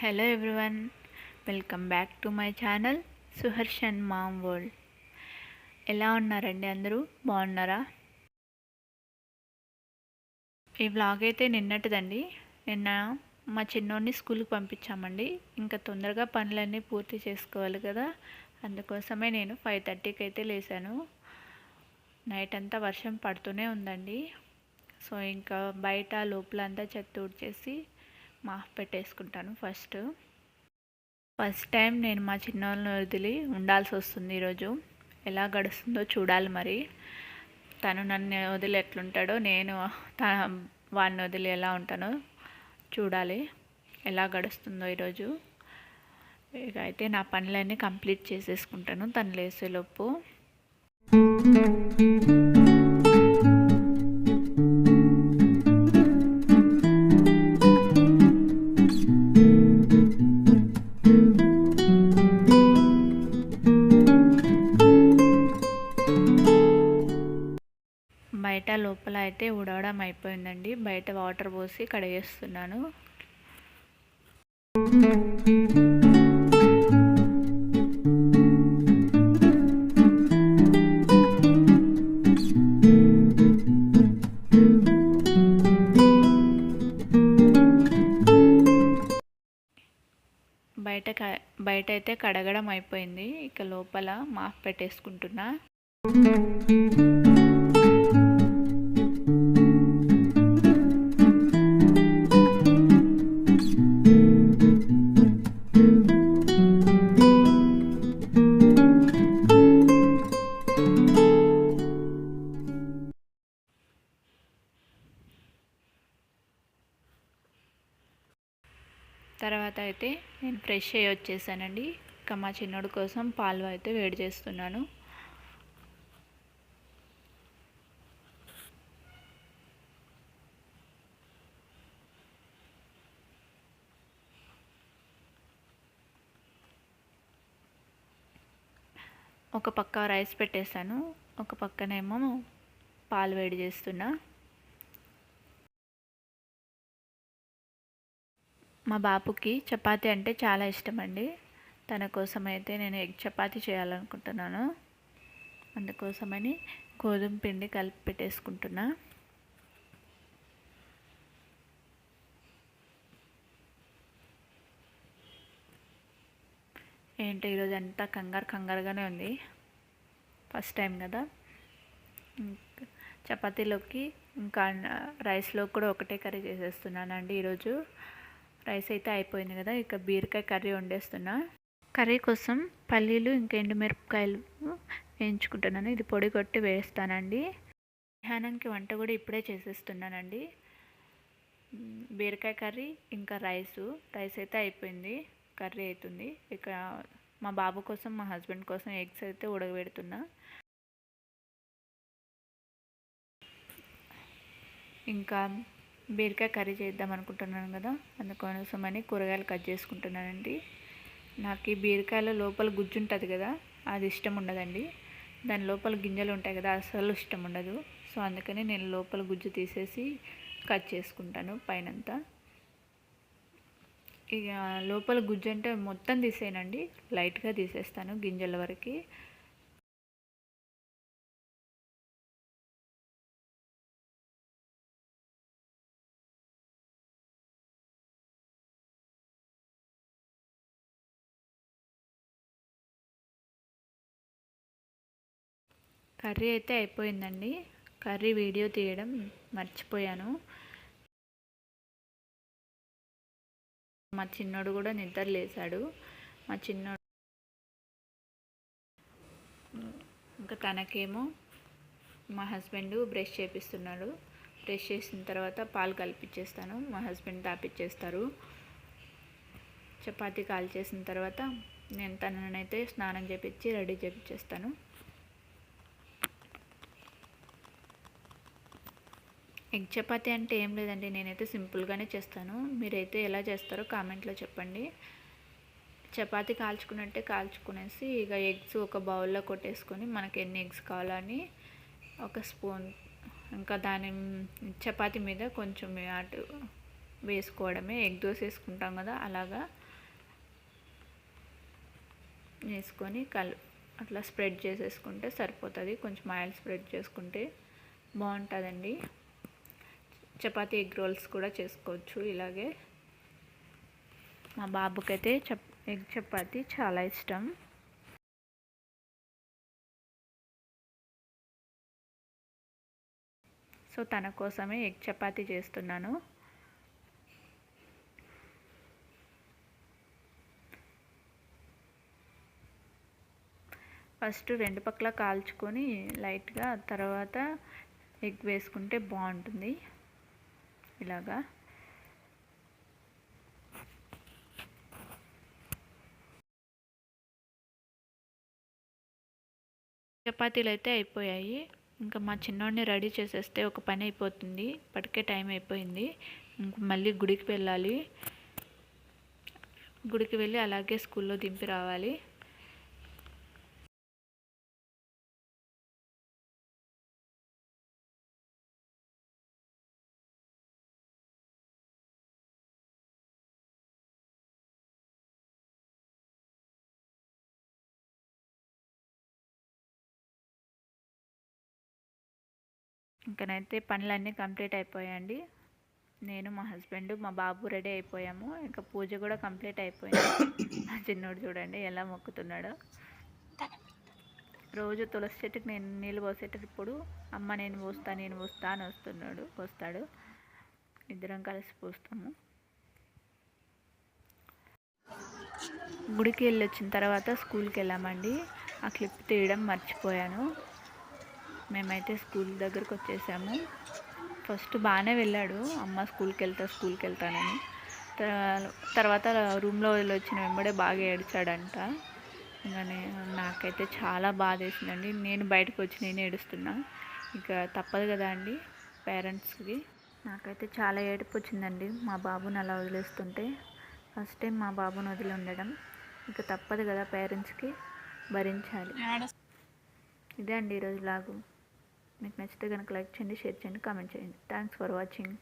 Hello everyone, welcome back to my channel Suharshan mom world. ఎలా ఉన్నారండి? అందరూ బాగున్నారా? ఈ వ్లాగ్ అయితే నిన్నటిదండి. నిన్న మా చిన్నోడిని స్కూల్కి పంపించామండి. ఇంకా తొందరగా పనులన్నీ పూర్తి చేసుకోవాలి కదా, అందుకోసమే నేను 5:30కి అయితే లేసాను. నైట్ అంతా వర్షం పడుతూనే ఉందండి. సో ఇంకా బయట లోపల అంతా చెత్త ఊడ్చేసి మాఫ్ పెట్టేసుకుంటాను. ఫస్ట్ టైం నేను మా చిన్నోళ్ళని వదిలి ఉండాల్సి వస్తుంది. ఈరోజు ఎలా గడుస్తుందో చూడాలి. మరి తను నన్ను వదిలి ఎట్లుంటాడో, నేను వాడిని వదిలి ఎలా ఉంటానో చూడాలి. ఎలా గడుస్తుందో ఈరోజు. ఇక అయితే నా పనులన్నీ కంప్లీట్ చేసేసుకుంటాను తను లేసేలోపు. బయట లోపల అయితే ఉడవడం అయిపోయిందండి. బయట వాటర్ పోసి కడిగేస్తున్నాను. బయట అయితే కడగడం అయిపోయింది. ఇక లోపల మాఫ్ పెట్టేసుకుంటున్నా. తర్వాత అయితే నేను ఫ్రెష్ అయ్యి వచ్చేసానండి. ఇంకా మా చిన్నోడు కోసం పాలు అయితే వేడి చేస్తున్నాను. ఒక పక్క రైస్ పెట్టేసాను, ఒక పక్కనేమో పాలు వేడి చేస్తున్నా. మా బాబుకి చపాతీ అంటే చాలా ఇష్టం అండి. తన కోసం అయితే నేను ఎగ్ చపాతీ చేయాలనుకుంటున్నాను. అందుకోసమని గోధుమ పిండి కలిపి పెట్టేసుకుంటున్నా. ఏంటో ఈరోజు అంతా కంగారుగానే ఉంది. ఫస్ట్ టైం కదా. చపాతీలోకి ఇంకా రైస్లో కూడా ఒకటే కర్రీ చేసేస్తున్నానండి ఈరోజు. రైస్ అయితే అయిపోయింది కదా, ఇక బీరకాయ కర్రీ వండేస్తున్నా. కర్రీ కోసం పల్లీలు ఇంకా ఎండుమిరపకాయలు వేయించుకుంటున్నాను. ఇది పొడి కొట్టి వేస్తానండి. మధ్యాహ్నంకి వంట కూడా ఇప్పుడే చేసేస్తున్నానండి. బీరకాయ కర్రీ ఇంకా రైస్ అయితే అయిపోయింది. కర్రీ అవుతుంది. ఇక మా బాబు కోసం, మా హస్బెండ్ కోసం ఎగ్స్ అయితే ఉడకబెడుతున్నా. ఇంకా బీరకాయ కర్రీ చేద్దాం అనుకుంటున్నాను కదా, అందుకోసమని కూరగాయలు కట్ చేసుకుంటున్నానండి. నాకు ఈ బీరకాయలో లోపల గుజ్జు ఉంటుంది కదా, అది ఇష్టం ఉండదండి. దాని లోపల గింజలు ఉంటాయి కదా, అసలు ఇష్టం ఉండదు. సో అందుకని నేను లోపల గుజ్జు తీసేసి కట్ చేసుకుంటాను పైనంతా. ఇక లోపల గుజ్జు అంటే మొత్తం తీసేయనండి, లైట్గా తీసేస్తాను గింజల వరకు. కర్రీ అయితే అయిపోయిందండి. కర్రీ వీడియో తీయడం మర్చిపోయాను. మా చిన్నోడు కూడా నిద్ర లేచాడు. మా చిన్నోడు ఇంకా తనకేమో మా హస్బెండ్ బ్రష్ చేపిస్తున్నాడు. బ్రష్ చేసిన తర్వాత పాలు కలిపిచ్చేస్తాను, మా హస్బెండ్ తాపిచ్చేస్తారు. చపాతీ కాల్ చేసిన తర్వాత నేను తననైతే స్నానం చేపించి రెడీ చేపించేస్తాను. ఎగ్ చపాతీ అంటే ఏం లేదండి, నేనైతే సింపుల్గానే చేస్తాను. మీరైతే ఎలా చేస్తారో కామెంట్లో చెప్పండి. చపాతీ కాల్చుకున్నట్టే కాల్చుకునేసి ఇక ఎగ్స్ ఒక బౌల్లో కొట్టేసుకొని మనకి ఎన్ని ఎగ్స్ కావాలని ఒక స్పూన్, ఇంకా దాని చపాతీ మీద కొంచెం అటు వేసుకోవడమే. ఎగ్ దోశ వేసుకుంటాం కదా అలాగా వేసుకొని అట్లా స్ప్రెడ్ చేసేసుకుంటే సరిపోతుంది. కొంచెం ఆయిల్ స్ప్రెడ్ చేసుకుంటే బాగుంటుందండి. చపాతీ ఎగ్ రోల్స్ కూడా చేసుకోవచ్చు ఇలాగే. మా బాబుకైతే ఎగ్ చపాతీ చాలా ఇష్టం. సో తన కోసమే ఎగ్ చపాతీ చేస్తున్నాను. ఫస్ట్ 2 పక్కల కాల్చుకొని లైట్గా తర్వాత ఎగ్ వేసుకుంటే బాగుంటుంది. ఇలాగా చపాతీలు అయితే అయిపోయాయి. ఇంకా మా చిన్నోడిని రెడీ చేసేస్తే ఒక పని అయిపోతుంది. ఇప్పటికే టైం అయిపోయింది. ఇంక మళ్ళీ గుడికి వెళ్ళాలి. గుడికి వెళ్ళి అలాగే స్కూల్లో దింపి రావాలి. ఇంకనైతే పనులన్నీ కంప్లీట్ అయిపోయాయండి. నేను, మా హస్బెండ్, మా బాబు రెడీ అయిపోయాము. ఇంకా పూజ కూడా కంప్లీట్ అయిపోయింది. మా చిన్నోడు చూడండి ఎలా మొక్కుతున్నాడో. రోజు తులసి చెట్టుకి నేను నీళ్ళు పోసేటప్పుడు అమ్మ నేను పోస్తా అని వస్తాడు. ఇద్దరం కలిసి పోస్తాము. గుడికి వెళ్ళి వచ్చిన తర్వాత స్కూల్కి వెళ్ళామండి. ఆ క్లిప్ తీయడం మర్చిపోయాను. మేమైతే స్కూల్ దగ్గరకు వచ్చేసాము. ఫస్ట్ బాగానే వెళ్ళాడు, అమ్మ స్కూల్కి వెళ్తానని. తర్వాత రూమ్లో వెళ్ళి వచ్చిన వెంబడే బాగా ఏడ్చాడంట. ఇంకా నాకైతే చాలా బాధ వేసిందండి. నేను బయటకు వచ్చి నేను ఏడుస్తున్నా. ఇక తప్పదు కదా అండి పేరెంట్స్కి. నాకైతే చాలా ఏడుపు వచ్చిందండి మా బాబుని అలా వదిలేస్తుంటే. ఫస్ట్ టైం మా బాబుని వదిలి ఉండడం. ఇక తప్పదు కదా పేరెంట్స్కి, భరించాలి. ఇదే అండి ఈరోజు లాగు. మీకు నచ్చితే కనుక లైక్ చేయండి, షేర్ చేయండి, కామెంట్ చేయండి. Thanks for watching.